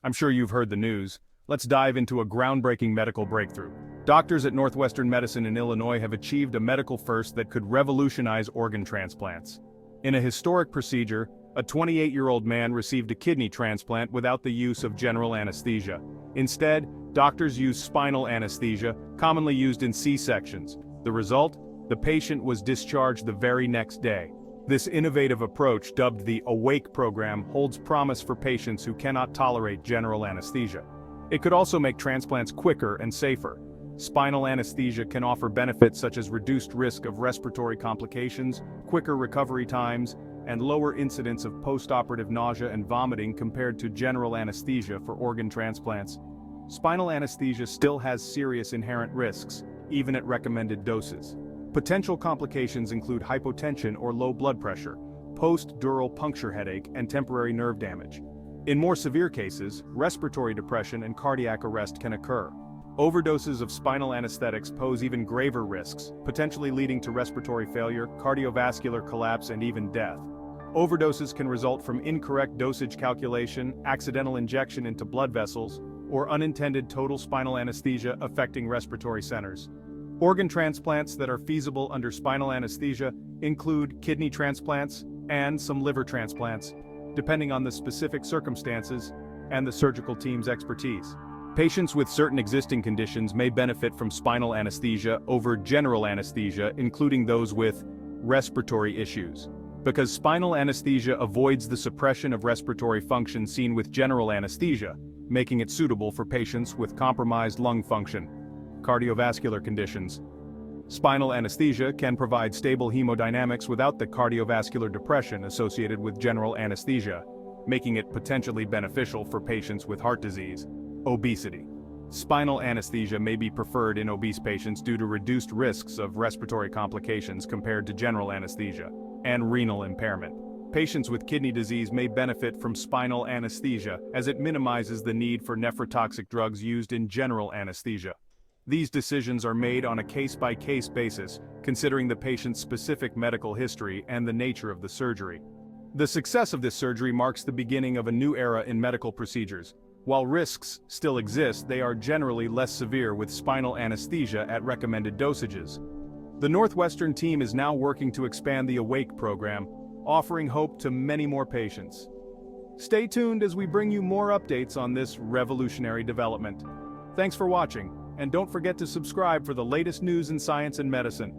I'm sure you've heard the news. Let's dive into a groundbreaking medical breakthrough. Doctors at Northwestern Medicine in Illinois have achieved a medical first that could revolutionize organ transplants. In a historic procedure, a 28-year-old man received a kidney transplant without the use of general anesthesia. Instead, doctors used spinal anesthesia, commonly used in C-sections. The result? The patient was discharged the very next day. This innovative approach, dubbed the Awake program, holds promise for patients who cannot tolerate general anesthesia. It could also make transplants quicker and safer. Spinal anesthesia can offer benefits such as reduced risk of respiratory complications, quicker recovery times, and lower incidence of post-operative nausea and vomiting compared to general anesthesia for organ transplants. Spinal anesthesia still has serious inherent risks, even at recommended doses. Potential complications include hypotension or low blood pressure, post-dural puncture headache, and temporary nerve damage. In more severe cases, respiratory depression and cardiac arrest can occur. Overdoses of spinal anesthetics pose even graver risks, potentially leading to respiratory failure, cardiovascular collapse, and even death. Overdoses can result from incorrect dosage calculation, accidental injection into blood vessels, or unintended total spinal anesthesia affecting respiratory centers. Organ transplants that are feasible under spinal anesthesia include kidney transplants and some liver transplants, depending on the specific circumstances and the surgical team's expertise. Patients with certain existing conditions may benefit from spinal anesthesia over general anesthesia, including those with respiratory issues, because spinal anesthesia avoids the suppression of respiratory function seen with general anesthesia, making it suitable for patients with compromised lung function. Cardiovascular conditions. Spinal anesthesia can provide stable hemodynamics without the cardiovascular depression associated with general anesthesia, making it potentially beneficial for patients with heart disease. Obesity. Spinal anesthesia may be preferred in obese patients due to reduced risks of respiratory complications compared to general anesthesia, and renal impairment. Patients with kidney disease may benefit from spinal anesthesia as it minimizes the need for nephrotoxic drugs used in general anesthesia. These decisions are made on a case-by-case basis, considering the patient's specific medical history and the nature of the surgery. The success of this surgery marks the beginning of a new era in medical procedures. While risks still exist, they are generally less severe with spinal anesthesia at recommended dosages. The Northwestern team is now working to expand the Awake program, offering hope to many more patients. Stay tuned as we bring you more updates on this revolutionary development. Thanks for watching, and don't forget to subscribe for the latest news in science and medicine.